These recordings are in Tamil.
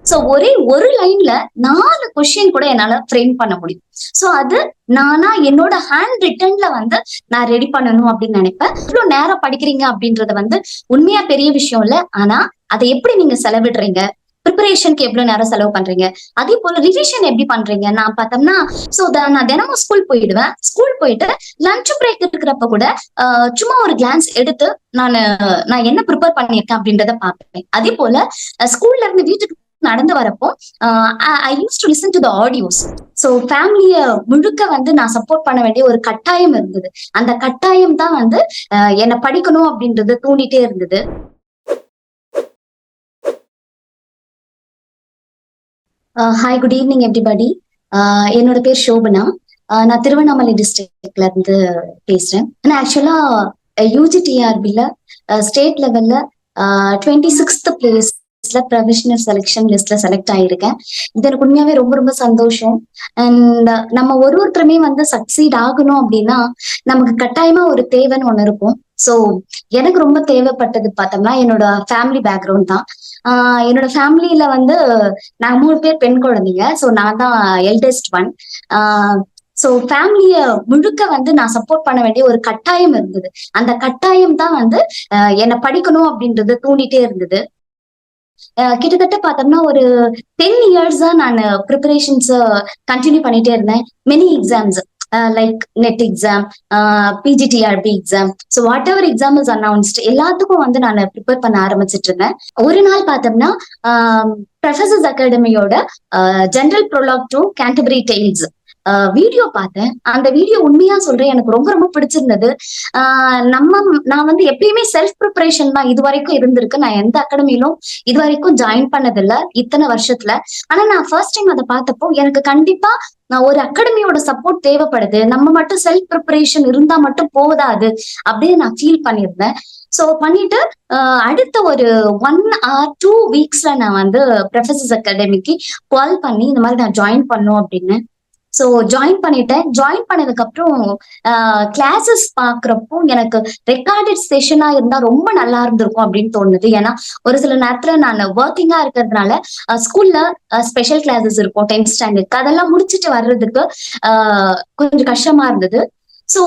சோ ஒரே ஒரு லைன்ல 4 கொஸ்டின் கூட என்னால ஃப்ரேம் பண்ண முடியும். சோ அது நானா என்னோட ஹேண்ட் ரிட்டன்ல வந்து நான் ரெடி பண்ணணும் அப்படின்னு நினைப்பேன். இவ்வளவு நேரம் படிக்கிறீங்க அப்படின்றது வந்து உண்மையா பெரிய விஷயம் இல்ல. ஆனா அதை எப்படி நீங்க செலவிடுறீங்க, ப்ரிப்பரேஷனுக்கு எவ்வளவு நேரம் செலவு பண்றீங்க, அதே போல ரிவிஷன் எப்படி பண்றீங்க. நான் பார்த்தோம்னா நான் தினமும் ஸ்கூல் போயிடுவேன். ஸ்கூல் போயிட்டு லஞ்ச் பிரேக் இருக்கிறப்ப கூட சும்மா ஒரு கிளான்ஸ் எடுத்து நான் என்ன ப்ரிப்பேர் பண்ணியிருக்கேன் அப்படின்றத பார்ப்பேன். அதே போல ஸ்கூல்ல இருந்து வீட்டுக்கு நடந்து வரப்போ I use to listen to the audios. So ஃபேமிலிய முழுக்க வந்து நான் சப்போர்ட் பண்ண வேண்டிய ஒரு கட்டாயம் இருந்தது. அந்த கட்டாயம் தான் வந்து என்ன படிக்கணும் அப்படின்றது தூண்டிட்டே இருந்தது. Hi, good evening everybody. என்னோட பேர் சோபனா. நான் திருவண்ணாமலை டிஸ்ட்ரிக்ட்ல இருந்து பேசுறேன். நான் ஆக்சுவலா யூஜிடிஆர்பில ஸ்டேட் லெவல்ல 26th பிளேஸ்ல ப்ரொவிஷனல் செலெக்ஷன் லிஸ்ட்ல செலக்ட் ஆயிருக்கேன். இது எனக்கு உண்மையாவே ரொம்ப ரொம்ப சந்தோஷம். அண்ட் நம்ம ஒருத்தருமே வந்து சக்சீட் ஆகணும் அப்படின்னா நமக்கு கட்டாயமா ஒரு தேவைன்னு ஒண்ணு இருக்கும். சோ எனக்கு ரொம்ப தேவைப்பட்டது பார்த்தோம்னா என்னோட ஃபேமிலி பேக்ரவுண்ட் தான். என்னோட ஃபேமிலியில வந்து நாங்க 3 பேர் பெண் குழந்தைங்க. சோ நான் தான் எல்டெஸ்ட் ஒன். சோ ஃபேமிலிய முழுக்க வந்து நான் சப்போர்ட் பண்ண வேண்டிய ஒரு கட்டாயம் இருந்தது. அந்த கட்டாயம் தான் வந்து என்ன படிக்கணும் அப்படின்றது தூண்டிட்டே இருந்தது. கிட்டத்தட்ட பார்த்தோம்னா ஒரு 10 இயர்ஸா நான் ப்ரிப்பரேஷன்ஸ் கண்டினியூ பண்ணிட்டே இருந்தேன். Many exams like NET exam, PGTRB exam, so whatever exam is announced எல்லாத்துக்கும் வந்து நான் ப்ரிப்பேர் பண்ண ஆரம்பிச்சிட்டு இருந்தேன். ஒரு நாள் பார்த்தோம்னா ப்ரொஃபசர்ஸ் அகாடமியோட general prologue to Canterbury tales video பார்த்தேன். அந்த வீடியோ உண்மையா சொல்றேன் எனக்கு ரொம்ப ரொம்ப பிடிச்சிருந்தது. நான் வந்து எப்பயுமே செல்ஃப் ப்ரிப்பரேஷன் தான் இது வரைக்கும் இருந்திருக்கு. நான் எந்த அகாடமியிலும் இது வரைக்கும் ஜாயின் பண்ணதில்ல இத்தனை வருஷத்துல. ஆனா நான் ஃபர்ஸ்ட் டைம் அதை பார்த்தப்போ எனக்கு கண்டிப்பா நான் ஒரு அகாடமியோட சப்போர்ட் தேவைப்படுது, நம்ம மட்டும் செல்ஃப் ப்ரிப்பரேஷன் இருந்தா மட்டும் போதாது அப்படின்னு நான் ஃபீல் பண்ணியிருந்தேன். சோ பண்ணிட்டு அடுத்த ஒரு 1 or 2 வீக்ஸ்ல நான் வந்து ப்ரொஃபசர்ஸ் அகாடமிக்கு கால் பண்ணி இந்த மாதிரி நான் ஜாயின் பண்ணும் அப்படின்னு. சோ ஜாயின் பண்ணிட்டேன். ஜாயின் பண்ணதுக்கு அப்புறம் கிளாஸஸ் பாக்குறப்போ எனக்கு ரெக்கார்டட் செஷனா இருந்தா ரொம்ப நல்லா இருந்திருக்கும் அப்படின்னு தோணுது. ஏன்னா ஒரு சில நேரத்துல நான் ஒர்க்கிங்கா இருக்கிறதுனால ஸ்கூல்ல ஸ்பெஷல் கிளாஸஸ் இருக்கும் 10th ஸ்டாண்டர்ட், அதெல்லாம் முடிச்சுட்டு வர்றதுக்கு கொஞ்சம் கஷ்டமா இருந்தது. சோ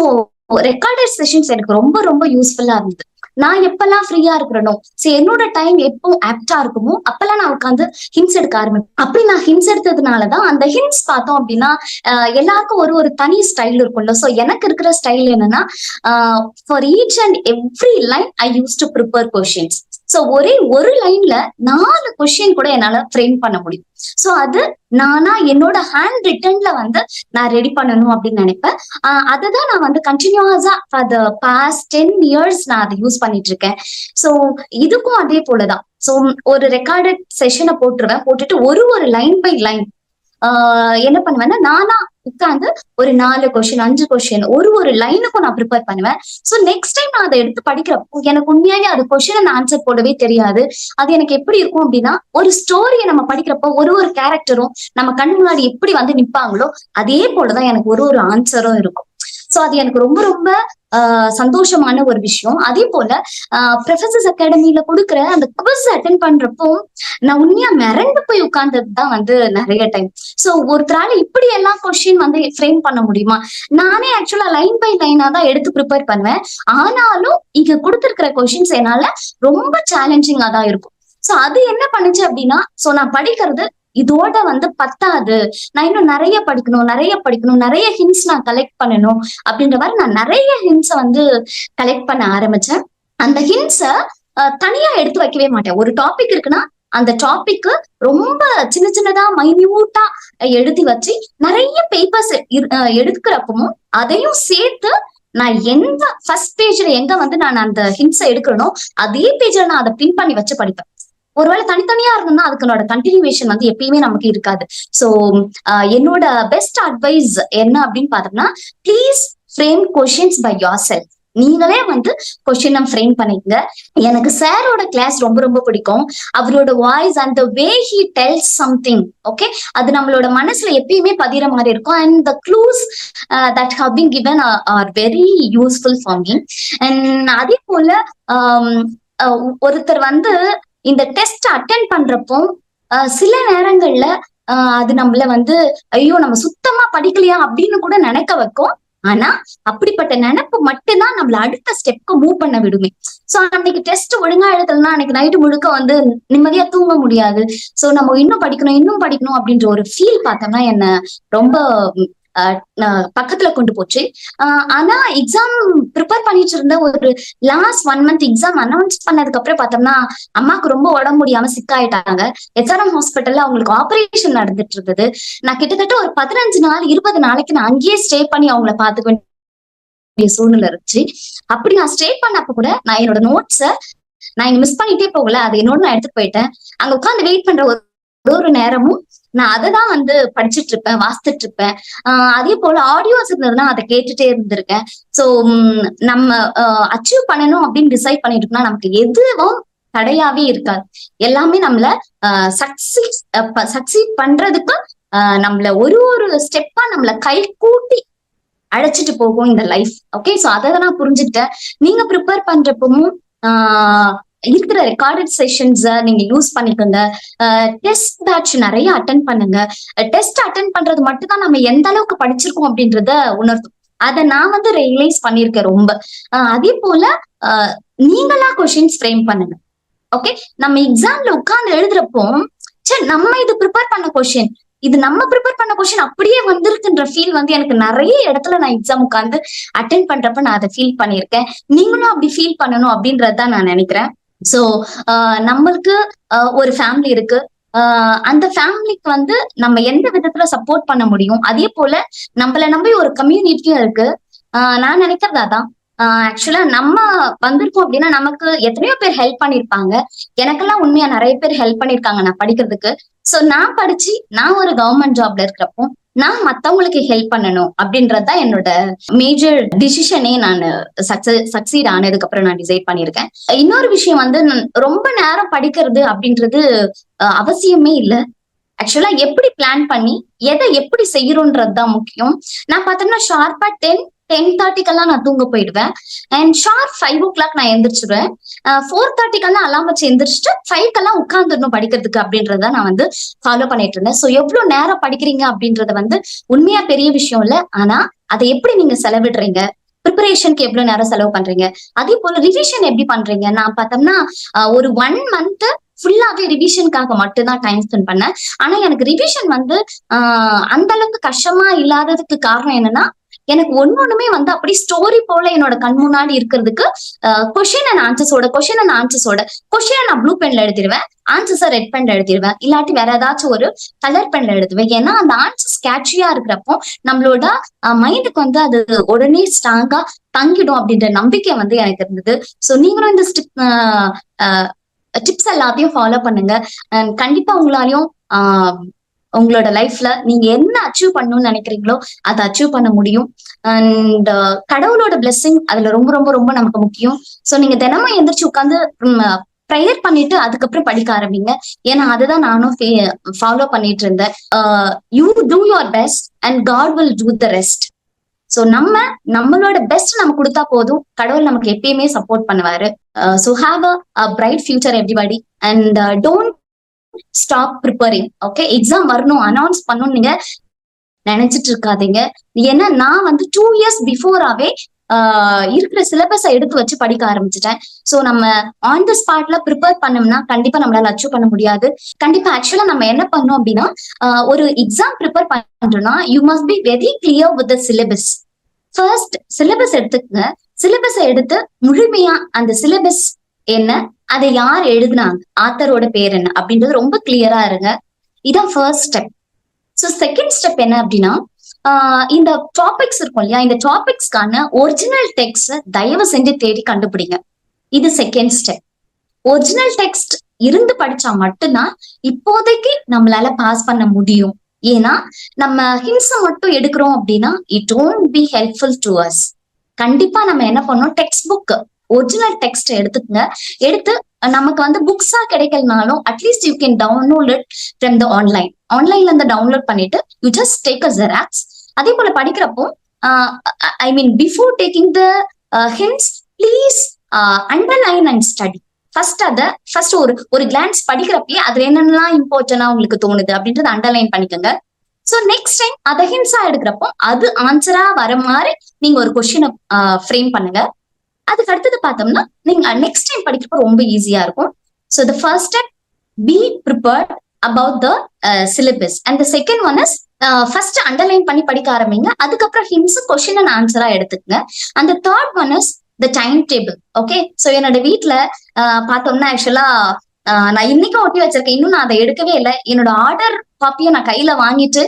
ரெக்கார்டட் செஷன்ஸ் எனக்கு ரொம்ப ரொம்ப யூஸ்ஃபுல்லா இருந்தது. நான் எப்பெல்லாம் ஃப்ரீயா இருக்கிறனோ, என்னோட டைம் எப்போ ஆப்டா இருக்குமோ அப்பெல்லாம் நான் உட்காந்து ஹிண்ட்ஸ் எடுக்க ஆரம்பிப்பேன். அப்படி நான் ஹிண்ட்ஸ் எடுத்ததுனாலதான் அந்த ஹிண்ட்ஸ் பார்த்தோம் அப்படின்னா எல்லாருக்கும் ஒரு ஒரு தனி ஸ்டைல் இருக்கும்ல. சோ எனக்கு இருக்கிற ஸ்டைல் என்னன்னா for each and every line I use to prepare questions. So ஒரே ஒரு லைன்ல 4 கொஸ்டின் கூட என்னால ஃப்ரேம் பண்ண முடியும். சோ அது நானா என்னோட ஹேண்ட் ரிட்டன்ல வந்து நான் ரெடி பண்ணணும் அப்படின்னு நினைப்பேன். அததான் நான் வந்து கண்டினியூஸா ஃபார் த பாஸ்ட் 10 இயர்ஸ் நான் அதை யூஸ் பண்ணிட்டு இருக்கேன். சோ இதுக்கும் அதே போலதான். சோ ஒரு ரெக்கார்டட் செஷனை போட்டுட்டு ஒரு ஒரு லைன் பை லைன் என்ன பண்ணுவேன்னா நானா உட்காந்து ஒரு 4 கொஸ்டின் 5 கொஸ்டின் ஒரு ஒரு லைனுக்கும் நான் ப்ரிப்பேர் பண்ணுவேன். சோ நெக்ஸ்ட் டைம் நான் அதை எடுத்து படிக்கிறப்போ எனக்கு உண்மையாவே அது கொஸ்டின் ஆன்சர் போடவே தெரியாது. அது எனக்கு எப்படி இருக்கும் அப்படின்னா ஒரு ஸ்டோரியை நம்ம படிக்கிறப்போ ஒரு ஒரு கேரக்டரும் நம்ம கண் முன்னாடி எப்படி வந்து நிப்பாங்களோ அதே போலதான் எனக்கு ஒரு ஒரு ஆன்சரும் இருக்கும். சோ அது எனக்கு ரொம்ப ரொம்ப சந்தோஷமான ஒரு விஷயம். அதே போல ப்ரொஃபசர்ஸ் அகாடமியில கொடுக்குற அந்த குவிஸ் அட்டென்ட் பண்றப்போ நான் உண்மையா மிரண்டு போய் உட்கார்ந்ததுதான் வந்து நிறைய டைம். சோ ஒருத்தரால இப்படி எல்லாம் கொஸ்டின் வந்து ஃப்ரேம் பண்ண முடியுமா? நானே ஆக்சுவலா லைன் பை லைனா தான் எடுத்து ப்ரிப்பேர் பண்ணுவேன். ஆனாலும் இங்க கொடுத்திருக்கிற கொஸ்டின்ஸ் என்னால ரொம்ப சேலஞ்சிங்கா தான் இருக்கும். சோ அது என்ன பண்ணுச்சு அப்படின்னா நான் படிக்கிறது இதோட வந்து பத்தாது, நான் இன்னும் நிறைய படிக்கணும், நிறைய ஹிண்ட்ஸ் நான் கலெக்ட் பண்ணணும் அப்படின்ற மாதிரி நான் நிறைய ஹிண்ட்ஸை வந்து கலெக்ட் பண்ண ஆரம்பிச்சேன். அந்த ஹிண்ட்ஸ தனியா எடுத்து வைக்கவே மாட்டேன். ஒரு டாபிக் இருக்குன்னா அந்த டாபிக் ரொம்ப சின்ன சின்னதா மைன்யூட்டா எழுதி வச்சு நிறைய பேப்பர்ஸ் எடுக்கிறப்பவும் அதையும் சேர்த்து நான் எந்த ஃபர்ஸ்ட் பேஜ்ல எங்க வந்து நான் அந்த ஹிண்ட்ஸை எடுக்கிறனோ அதே பேஜ்ல நான் அதை பின் பண்ணி வச்சு படிப்பேன். ஒருவேளை தனித்தனியா இருந்தோம்னா அதுக்குனோட கண்டினியூவேஷன் வந்து எப்பயுமே நமக்கு இருக்காது. சோ என்னோட பெஸ்ட் அட்வைஸ் என்ன அப்படின்னு பார்த்தோம்னா please frame questions by yourself. நீங்களே வந்து கொஸ்டின் ஃப்ரேம் பண்ணிக்கங்க. எனக்கு சாரோட கிளாஸ் ரொம்ப ரொம்ப பிடிக்கும். அவரோட voice and way he tells something, okay, அது நம்மளோட மனசுல எப்பயுமே பதிகிற மாதிரி இருக்கும். And the clues that have been given are very useful for me. And அதே போல ஒருத்தர் வந்து இந்த டெஸ்ட் அட்டென்ட் பண்றப்போ சில நேரங்கள்ல அது நம்மள வந்து ஐயோ நம்ம சுத்தமா படிக்கலையா அப்படின்னு கூட நினைக்க வைக்கும். ஆனா அப்படிப்பட்ட நினைப்பு மட்டும்தான் நம்மள அடுத்த ஸ்டெப்க்கு மூவ் பண்ண விடுமே. சோ அன்னைக்கு டெஸ்ட் ஒழுங்கா எழுதலன்னா அன்னைக்கு நைட்டு முழுக்க வந்து நிம்மதியா தூங்க முடியாது. சோ நம்ம இன்னும் படிக்கணும் அப்படின்ற ஒரு ஃபீல் பார்த்தோம்னா என்ன ரொம்ப பக்கத்துல கொண்டு போச்சு. ஆனா எக்ஸாம் ப்ரிப்பேர் பண்ணிட்டு இருந்த ஒரு லாஸ்ட் 1 மந்த் எக்ஸாம் அனௌன்ஸ் பண்ணதுக்கு அப்புறம் பார்த்தோம்னா அம்மாக்கு ரொம்ப உடம்பு முடியாம சிக்காயிட்டாங்க. எஸ்ஆர்எம் ஹாஸ்பிட்டல்ல அவங்களுக்கு ஆபரேஷன் நடந்துட்டு இருந்தது. நான் கிட்டத்தட்ட ஒரு 15 நாள் 20 நாளைக்கு நான் அங்கேயே ஸ்டே பண்ணி அவங்கள பாத்துக்க வேண்டிய சூழ்நிலை இருந்துச்சு. அப்படி நான் ஸ்டே பண்ணப்ப கூட நான் என்னோட நோட்ஸ நான் இங்க மிஸ் பண்ணிட்டே போகல, அது என்னோட நான் எடுத்துட்டு போயிட்டேன். அங்க உட்காந்து வெயிட் பண்ற ஒரு நேரமும் நான் அததான் வந்து படிச்சுட்டு இருப்பேன், வாசித்துட்டு இருப்பேன். அதே போல ஆடியோஸ் இருந்ததுன்னா அதை கேட்டுட்டே இருந்திருக்கேன். சோ நம்ம அச்சீவ் பண்ணணும் அப்படின்னு டிசைட் பண்ணிட்டு இருக்கோம்னா நமக்கு எதுவும் தடையாவே இருக்காது. எல்லாமே நம்மள சக்சீட் பண்றதுக்கு நம்மள ஒரு ஸ்டெப்பா நம்மள கை கூட்டி அழைச்சிட்டு போகும் இந்த லைஃப். ஓகே, சோ அதை நான் புரிஞ்சுக்கிட்டேன். நீங்க ப்ரிப்பேர் பண்றப்பவும் இருக்கிற ரெக்கார்டட் செஷன்ஸ நீங்க யூஸ் பண்ணிக்கோங்க. டெஸ்ட் பேட்ச் நிறைய அட்டன் பண்ணுங்க. டெஸ்ட் அட்டன் பண்றது மட்டும் தான் நம்ம எந்த அளவுக்கு படிச்சிருக்கோம் அப்படின்றத உணர்த்தும். அதை நான் வந்து ரியலைஸ் பண்ணிருக்கேன் ரொம்ப. அதே போல நீங்களா கொஸ்டின்ஸ் ஃப்ரேம் பண்ணுங்க. ஓகே, நம்ம எக்ஸாம்ல உட்கார்ந்து எழுதுறப்போ சரி நம்ம இது ப்ரிப்பேர் பண்ண கொஸ்டின், இது நம்ம ப்ரிப்பேர் பண்ண கொஸ்டின் அப்படியே வந்திருக்குன்ற ஃபீல் வந்து எனக்கு நிறைய இடத்துல நான் எக்ஸாம் உட்காந்து அட்டென்ட் பண்றப்ப நான் அதை ஃபீல் பண்ணியிருக்கேன். நீங்களும் அப்படி ஃபீல் பண்ணணும் அப்படின்றதுதான் நான் நினைக்கிறேன். சோ நம்மளுக்கு ஒரு ஃபேமிலி இருக்கு. அந்த ஃபேமிலிக்கு வந்து நம்ம எந்த விதத்துல சப்போர்ட் பண்ண முடியும், அதே போல நம்மள நம்பி ஒரு கம்யூனிட்டியும் இருக்கு. நான் நினைக்கிறது அதான். ஆக்சுவலா நம்ம வந்திருக்கோம் அப்படின்னா நமக்கு எத்தனையோ பேர் ஹெல்ப் பண்ணிருப்பாங்க. எனக்கெல்லாம் உண்மையா நிறைய பேர் ஹெல்ப் பண்ணிருக்காங்க நான் படிக்கிறதுக்கு. சோ நான் படிச்சு நான் ஒரு கவர்மெண்ட் ஜாப்ல இருக்கிறப்போ நான் மத்தவங்களுக்கு ஹெல்ப் பண்ணணும் அப்படின்றதுதான் என்னோட மேஜர் டிசிஷனே. நான் சக்சீட் ஆனதுக்கு அப்புறம் நான் டிசைட் பண்ணிருக்கேன். இன்னொரு விஷயம் வந்து ரொம்ப நேரம் படிக்கிறது அப்படின்றது அவசியமே இல்லை. ஆக்சுவலா எப்படி பிளான் பண்ணி எதை எப்படி செய்யறோன்றதுதான் முக்கியம். நான் பார்த்தோம்னா ஷார்ப்பா 10:30 நான் தூங்க போயிடுவேன். அண்ட் ஷார்ப் 5 o'clock நான் எந்திரிச்சிடுவேன். 4:30 அலாம் வச்சு எந்திரிச்சிட்டு 5 உட்காந்துடணும் படிக்கிறதுக்கு அப்படின்றத நான் வந்து ஃபாலோ பண்ணிட்டு இருந்தேன். ஸோ எவ்வளவு நேரம் படிக்கிறீங்க அப்படின்றத வந்து உண்மையா பெரிய விஷயம் இல்ல. ஆனா அதை எப்படி நீங்க செலவிடுறீங்க, ப்ரிப்பரேஷனுக்கு எவ்வளவு நேரம் செலவு பண்றீங்க, அதே போல ரிவிஷன் எப்படி பண்றீங்க. நான் பார்த்தோம்னா ஒரு 1 month ஃபுல்லாவே ரிவிஷனுக்காக மட்டும்தான் டைம் ஸ்பெண்ட் பண்ணேன். ஆனா எனக்கு ரிவிஷன் வந்து அந்த அளவுக்கு கஷ்டமா இல்லாததுக்கு காரணம் என்னன்னா எனக்கு ஒன்னொண்ணுமே வந்து அப்படி ஸ்டோரி போல என்னோட கண் முன்னாடி இருக்கிறதுக்கு கொஸ்டின் அண்ட் ஆன்சர்ஸோட கொஸ்டினை நான் ப்ளூ பென்ல எழுதிடுவேன், ஆன்சர்ஸை ரெட் பென்ல எழுதிடுவேன், இல்லாட்டி வேற ஏதாச்சும் ஒரு கலர் பென்ல எழுதுவேன். ஏன்னா அந்த ஆன்சர்ஸ் கேட்சியா இருக்கிறப்போ நம்மளோட மைண்டுக்கு வந்து அது உடனே ஸ்ட்ராங்கா தங்கிடும் அப்படின்ற நம்பிக்கை வந்து எனக்கு இருந்தது. ஸோ நீங்களும் இந்த டிப்ஸ் எல்லாத்தையும் ஃபாலோ பண்ணுங்க. கண்டிப்பா உங்களாலையும் உங்களோட லைஃப்ல நீங்க என்ன அச்சீவ் பண்ணணும்னு நினைக்கிறீங்களோ அதை அச்சீவ் பண்ண முடியும். அண்ட் கடவுளோட பிளெஸிங் அதுல ரொம்ப ரொம்ப ரொம்ப நமக்கு முக்கியம். சோ நீங்க தினமும் எந்திரிச்சு உட்காந்து ப்ரேயர் பண்ணிட்டு அதுக்கப்புறம் படிக்க ஆரம்பிங்க. ஏன்னா அதுதான் நானும் ஃபாலோ பண்ணிட்டு இருந்தேன். You do your best and God will do the rest. So நம்மளோட பெஸ்ட் நம்ம கொடுத்தா போதும், கடவுள் நமக்கு எப்பயுமே சப்போர்ட் பண்ணுவாரு. So have a bright future everybody and don't stop preparing. Okay, exam வரணும் அனௌன்ஸ் பண்ணணும் நீங்க நினைச்சிட்டு இருக்காதீங்க. ஏன்னா நான் வந்து 2 years பிஃபோராவே இருக்கிற சிலபஸை எடுத்து வச்சு படிக்க ஆரம்பிச்சுட்டேன். சோ நம்ம ஆன் த ஸ்பாட்ல ப்ரிப்பேர் பண்ணோம்னா கண்டிப்பா நம்மளால அச்சீவ் பண்ண முடியாது. கண்டிப்பா ஆக்சுவலா நம்ம என்ன பண்ணோம் அப்படின்னா ஒரு எக்ஸாம் ப்ரிப்பேர் பண்றோம்னா you must be very clear with the syllabus. First syllabus எடுத்துக்கங்க. சிலபஸை எடுத்து முழுமையா அந்த சிலபஸ் என்ன, அதை யார் எழுதுனாங்க, ஆத்தரோட பேர் என்ன அப்படின்றது ரொம்ப கிளியரா இருங்க. இதான் first step. So second step என்ன அப்படின்னா இந்த டாபிக்ஸ் இருக்கும் இல்லையா, இந்த டாபிக்ஸ்க்கான ஒரிஜினல் டெக்ஸ்ட் தயவு செஞ்சு தேடி கண்டுபிடிங்க. இது செகண்ட் ஸ்டெப். ஒரிஜினல் டெக்ஸ்ட் இருந்து படிச்சா மட்டும்தான் இப்போதைக்கு நம்மளால பாஸ் பண்ண முடியும். ஏன்னா நம்ம ஹிண்ட்ஸை மட்டும் எடுக்கிறோம் அப்படின்னா it won't be helpful to us. கண்டிப்பா நம்ம என்ன பண்ணோம், டெக்ஸ்ட் புக் ஒரிஜினல் டெக்ஸ்ட் எடுத்துக்கங்க. எடுத்து நமக்கு வந்து புக்ஸா கிடைக்கலனாலும் at least you can download it from the ஆன்லைன்ல இருந்து டவுன்லோட் பண்ணிட்டு you just take a xerox. அதே போல படிக்கிறப்போ I mean before taking the hints please underline and study. First ஒரு கிளான்ஸ் படிக்கிறப்பயே அதுல என்னென்னலாம் இம்பார்ட்டன்டா உங்களுக்கு தோணுது அப்படின்றத அண்டர்லைன் பண்ணிக்கோங்க. சோ நெக்ஸ்ட் டைம் அதை ஹின்ஸா எடுக்கிறப்போ அது ஆன்சரா வர மாதிரி நீங்க ஒரு கொஸ்டினை ஃப்ரேம் பண்ணுங்க. அதுக்கு அடுத்தது பார்த்தோம்னா நீங்க நெக்ஸ்ட் டைம் படிக்கிறப்போ ரொம்ப ஈஸியா இருக்கும். So the first step, be prepared about the syllabus. And the second one is first underline பண்ணி படிக்க ஆரம்பிங்க. அதுக்கப்புறம் ஹின்ஸ் கொஸ்டின் அண்ட் ஆன்சரா எடுத்துக்கங்க. அந்த third one is the time table. Okay, so என்னோட வீட்டுல பார்த்தோம்னா ஆக்சுவலா நான் இன்னைக்கும் ஒட்டி வச்சிருக்கேன். இன்னும் நான் அதை எடுக்கவே இல்லை. என்னோட ஆர்டர் காப்பியை நான் கையில வாங்கிட்டு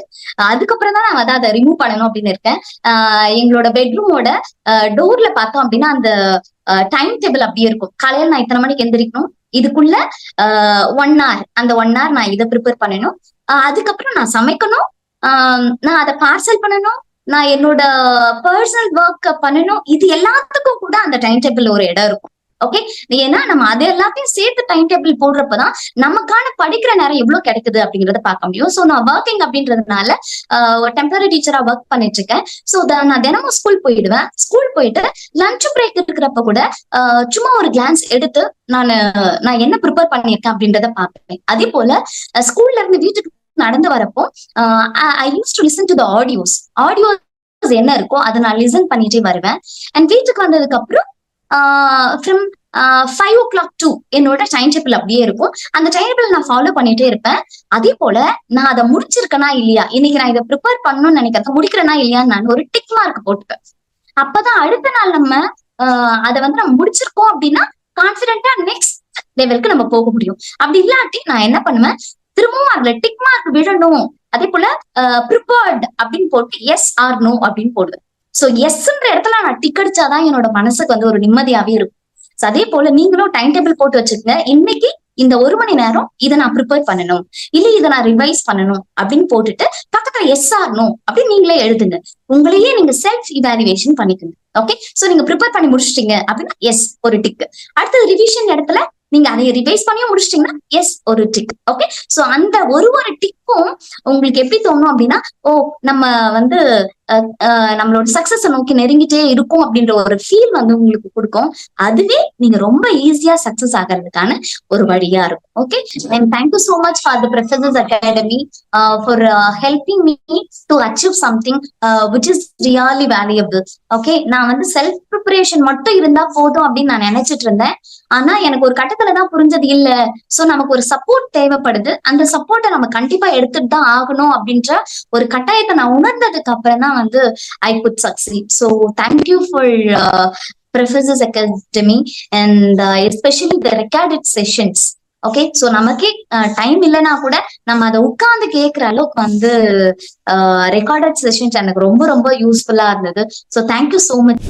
அதுக்கப்புறம் தான் நான் வந்து அதை ரிமூவ் பண்ணணும் அப்படின்னு இருக்கேன். எங்களோட பெட்ரூமோட டோர்ல பார்த்தோம் அப்படின்னா அந்த டைம் டேபிள் அப்படியே இருக்கும். காலையில நான் இத்தனை மணிக்கு எந்திரிக்கணும், இதுக்குள்ள 1 hour, அந்த 1 hour நான் இதை ப்ரிப்பேர் பண்ணணும். அதுக்கப்புறம் நான் சமைக்கணும், நான் அதை பார்சல் பண்ணணும், நான் என்னோட பர்சனல் ஒர்க் பண்ணணும். இது எல்லாத்துக்கும் கூட அந்த டைம் டேபிள் ஒரு இடம் இருக்கும். ஓகே, ஏன்னா நம்ம அதை எல்லாத்தையும் சேர்த்து டைம் டேபிள் போடுறப்பதான் நமக்கான படிக்கிற நேரம் எவ்வளவு கிடைக்குது அப்படிங்கறத பார்க்க முடியும். சோ நான் ஒர்க்கிங் அப்படின்றதுனால டெம்பரரி டீச்சரா ஒர்க் பண்ணிட்டு இருக்கேன். சோ நான் தினமும் ஸ்கூல் போயிடுவேன். ஸ்கூல் போயிட்டு லஞ்ச் பிரேக் இருக்கிறப்ப கூட சும்மா ஒரு கிளான்ஸ் எடுத்து நான் என்ன ப்ரிப்பேர் பண்ணியிருக்கேன் அப்படின்றத பார்ப்பேன். அதே போல ஸ்கூல்ல இருந்து வீட்டுக்கு நடந்து வரப்போ I use to listen to the audios என்ன இருக்கோ அதை நான் லிசன் பண்ணிட்டே வருவேன். அண்ட் வீட்டுக்கு வந்ததுக்கு அப்புறம் ஃப்ரம் 5 o'clock to என்னோட டைம் டேபிள் அப்படியே இருக்கும். அந்த டைம் டேபிள் நான் ஃபாலோ பண்ணிட்டே இருப்பேன். அதே போல நான் அதை முடிச்சிருக்கேனா இல்லையா, இன்னைக்கு நான் இதை ப்ரிப்பேர் பண்ணணும்னு நினைக்கிறத முடிக்கிறேனா இல்லையான்னு நான் ஒரு டிக் மார்க் போட்டுப்பேன். அப்பதான் அடுத்த நாள் நம்ம அதை வந்து நம்ம முடிச்சிருக்கோம் அப்படின்னா கான்பிடென்டா நெக்ஸ்ட் லெவலுக்கு நம்ம போக முடியும். அப்படி இல்லாட்டி நான் என்ன பண்ணுவேன், திரும்பவும் அதுல டிக் மார்க் விழணும். அதே போல ப்ரிப்பேர்ட் அப்படின்னு போட்டு எஸ் ஆர் நோ அப்படின்னு போடுவேன். சோ எஸ்ன்ற இடத்துல நான் டிக் அடிச்சாதான் என்னோட மனசுக்கு வந்து ஒரு நிம்மதியாவே இருக்கும். அதே போல நீங்களும் டைம் டேபிள் போட்டு வச்சுக்கங்க. இன்னைக்கு இந்த 1 மணி நேரம் இதை நான் ப்ரிப்பேர் பண்ணணும், இல்ல இதை நான் ரிவைஸ் பண்ணணும் அப்படின்னு போட்டுட்டு பக்கத்துல எஸ் ஆர் நோ அப்படின்னு நீங்களே எழுதுங்க. உங்களையே நீங்க செல்ஃப் இவாலுவேஷன் பண்ணிக்கணும். ஓகே, சோ நீங்க ப்ரிப்பேர் பண்ணி முடிச்சிட்டீங்க அப்படின்னா எஸ் ஒரு டிக். அடுத்தது ரிவிஷன் இடத்துல நீங்க அதை ரிவைஸ் பண்ணியும் முடிச்சிட்டீங்கன்னா எஸ் ஒரு டிக். ஓகே, சோ அந்த ஒரு டிக்கும் உங்களுக்கு எப்படி தோணும் அப்படின்னா, ஓ நம்ம வந்து நம்மளோட சக்சஸ் நோக்கி நெருங்கிட்டே இருக்கும் அப்படின்ற ஒரு ஃபீல் வந்து உங்களுக்கு கொடுக்கும். அதுவே நீங்க ரொம்ப ஈஸியா சக்சஸ் ஆகிறதுக்கான ஒரு வழியா இருக்கும். Okay, and thank you so much for the professors academy for helping me to achieve something which is really valuable. Okay, நான் வந்து செல்ஃப் ப்ரிப்பரேஷன் மட்டும் இருந்தா போதும் அப்படின்னு நான் நினைச்சிட்டு இருந்தேன். ஆனா எனக்கு ஒரு கட்டத்துலதான் புரிஞ்சது இல்ல, சோ நமக்கு ஒரு சப்போர்ட் தேவைப்படுது. அந்த சப்போர்ட்டை நம்ம கண்டிப்பா எடுத்துட்டு தான் ஆகணும் அப்படின்ற ஒரு கட்டாயத்தை நான் உணர்ந்ததுக்கு அப்புறம் தான் வந்து I could succeed. So thank you for Professors Academy and especially the recorded sessions. Okay, so நமக்கே டைம் இல்லைன்னா கூட நம்ம அதை உட்கார்ந்து கேட்கிற அளவுக்கு வந்து ரெக்கார்டட் செஷன்ஸ் எனக்கு ரொம்ப ரொம்ப யூஸ்ஃபுல்லா இருந்தது. So thank you so much.